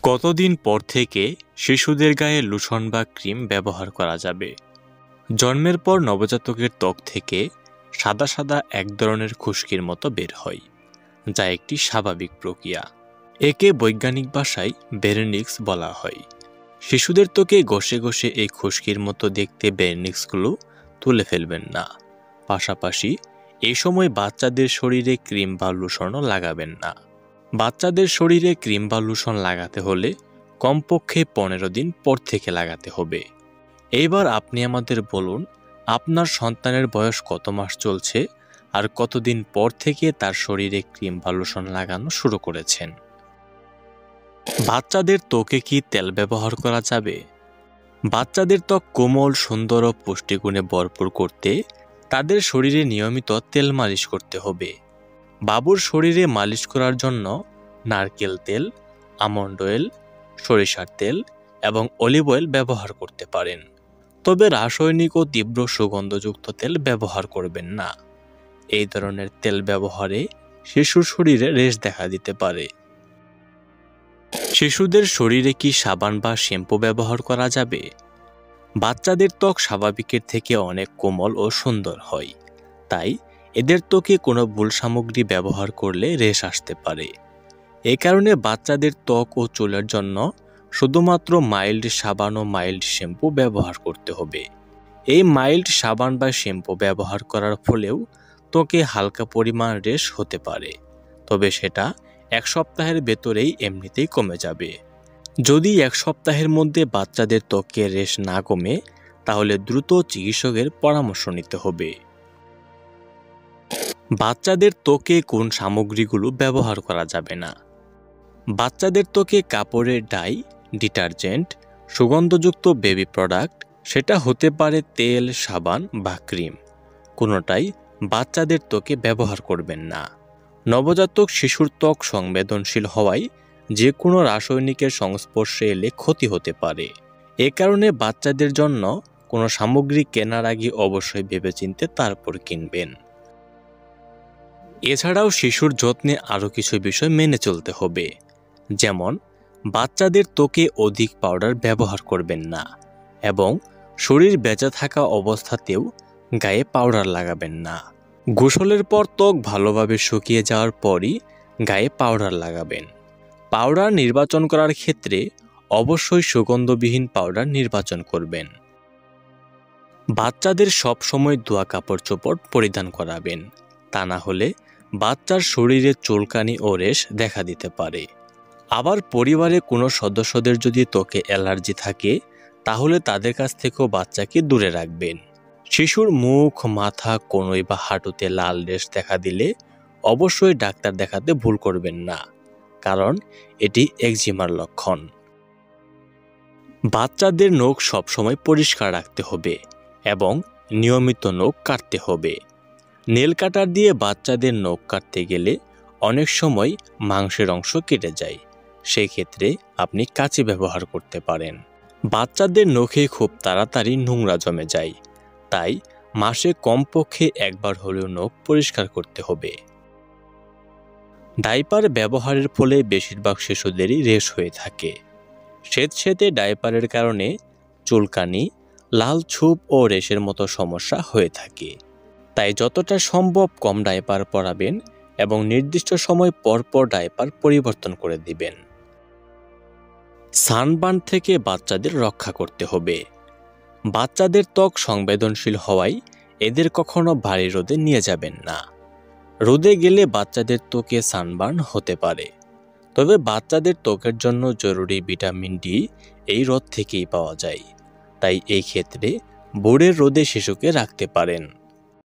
কতদিন পর থেকে শিশুদের গায়ে লোশন বা ক্রিম ব্যবহার করা যাবে? জন্মের পর নবজাতকের ত্বক থেকে সাদা সাদা এক ধরনের খুশকির মতো বের হয়, যা একটি স্বাভাবিক প্রক্রিয়া। একে বৈজ্ঞানিক ভাষায় বেরেনিক্স বলা হয়। শিশুদের ত্বকে ঘষে ঘষে এই খুশকির মতো দেখতে বেরেনিক্সগুলো তুলে ফেলবেন না। পাশাপাশি এই সময় বাচ্চাদের শরীরে ক্রিম বা লোশনও লাগাবেন না। বাচ্চাদের শরীরে ক্রিম বা লোশন লাগাতে হলে কমপক্ষে 15 দিন পর থেকে লাগাতে হবে। এইবার আপনি আমাদের বলুন, আপনার সন্তানের বয়স কত মাস চলছে আর কতদিন পর থেকে তার শরীরে ক্রিম বা লোশন লাগানো শুরু করেছেন? বাচ্চাদের ত্বকে কি তেল ব্যবহার করা যাবে? বাচ্চাদের ত্বক কোমল, সুন্দর ও পুষ্টিগুণে ভরপুর করতে তাদের শরীরে নিয়মিত তেল মালিশ করতে হবে। বাবুর শরীরে মালিশ করার জন্য নারকেল তেল, আমন্ড অয়েল, সরিষার তেল এবং অলিভ অয়েল ব্যবহার করতে পারেন। তবে রাসায়নিক ও তীব্র সুগন্ধযুক্ত তেল ব্যবহার করবেন না। এই ধরনের তেল ব্যবহারে শিশুর শরীরে রেশ দেখা দিতে পারে। শিশুদের শরীরে কি সাবান বা শ্যাম্পু ব্যবহার করা যাবে? বাচ্চাদের ত্বক স্বাভাবিকের থেকে অনেক কোমল ও সুন্দর হয়, তাই এদের ত্বকে কোনো ভুল সামগ্রী ব্যবহার করলে রেশ আসতে পারে। এই কারণে বাচ্চাদের ত্বক ও চুলের জন্য শুধুমাত্র মাইল্ড সাবান ও মাইল্ড শ্যাম্পু ব্যবহার করতে হবে। এই মাইল্ড সাবান বা শ্যাম্পু ব্যবহার করার ফলেও ত্বকে হালকা পরিমাণ রেশ হতে পারে, তবে সেটা 1 সপ্তাহের ভেতরেই এমনিতেই কমে যাবে। যদি 1 সপ্তাহের মধ্যে বাচ্চাদের ত্বকে রেশ না কমে, তাহলে দ্রুত চিকিৎসকের পরামর্শ নিতে হবে। বাচ্চাদের ত্বকে কোন সামগ্রীগুলো ব্যবহার করা যাবে না? বাচ্চাদের ত্বকে কাপড়ের ডাই, ডিটারজেন্ট, সুগন্ধযুক্ত বেবি প্রোডাক্ট, সেটা হতে পারে তেল, সাবান বা ক্রিম, কোনোটাই বাচ্চাদের ত্বকে ব্যবহার করবেন না। নবজাতক শিশুর ত্বক সংবেদনশীল হওয়ায় যে কোনো রাসায়নিকের সংস্পর্শে এলে ক্ষতি হতে পারে। এ কারণে বাচ্চাদের জন্য কোনো সামগ্রী কেনার আগে অবশ্যই ভেবেচিন্তে তারপর কিনবেন। এছাড়াও শিশুর যত্নে আরও কিছু বিষয় মেনে চলতে হবে, যেমন বাচ্চাদের ত্বকে অধিক পাউডার ব্যবহার করবেন না এবং শরীর ভেজা থাকা অবস্থাতেও গায়ে পাউডার লাগাবেন না। গোসলের পর ত্বক ভালোভাবে শুকিয়ে যাওয়ার পরই গায়ে পাউডার লাগাবেন। পাউডার নির্বাচন করার ক্ষেত্রে অবশ্যই সুগন্ধবিহীন পাউডার নির্বাচন করবেন। বাচ্চাদের সবসময় ধোয়া কাপড় চোপড় পরিধান করাবেন, তা না হলে বাচ্চার শরীরে চুলকানি ও রেশ দেখা দিতে পারে। আবার পরিবারে কোনো সদস্যদের যদি ত্বকে অ্যালার্জি থাকে, তাহলে তাদের কাছ থেকেও বাচ্চাকে দূরে রাখবেন। শিশুর মুখ, মাথা, কনুই বা হাঁটুতে লাল রেশ দেখা দিলে অবশ্যই ডাক্তার দেখাতে ভুল করবেন না, কারণ এটি একজিমার লক্ষণ। বাচ্চাদের নখ সবসময় পরিষ্কার রাখতে হবে এবং নিয়মিত নখ কাটতে হবে। নেল কাটার দিয়ে বাচ্চাদের নখ কাটতে গেলে অনেক সময় মাংসের অংশ কেটে যায়, সেই ক্ষেত্রে আপনি কাঁচি ব্যবহার করতে পারেন। বাচ্চাদের নখে খুব তাড়াতাড়ি নোংরা জমে যায়, তাই মাসে কমপক্ষে একবার হলেও নখ পরিষ্কার করতে হবে। ডাইপার ব্যবহারের ফলে বেশিরভাগ শিশুদেরই রেশ হয়ে থাকে। স্যাঁতসেঁতে ডাইপারের কারণে চুলকানি, লাল ছোপ ও রেশের মতো সমস্যা হয়ে থাকে। তাই যতটা সম্ভব কম ডাইপার পরাবেন এবং নির্দিষ্ট সময় পর পর ডাইপার পরিবর্তন করে দিবেন। সানবার্ন থেকে বাচ্চাদের রক্ষা করতে হবে। বাচ্চাদের ত্বক সংবেদনশীল হওয়ায় এদের কখনো ভারী রোদে নিয়ে যাবেন না। রোদে গেলে বাচ্চাদের ত্বকে সানবার্ন হতে পারে, তবে বাচ্চাদের ত্বকের জন্য জরুরি ভিটামিন ডি এই রোদ থেকেই পাওয়া যায়, তাই এই ক্ষেত্রে ভোরের রোদে শিশুকে রাখতে পারেন।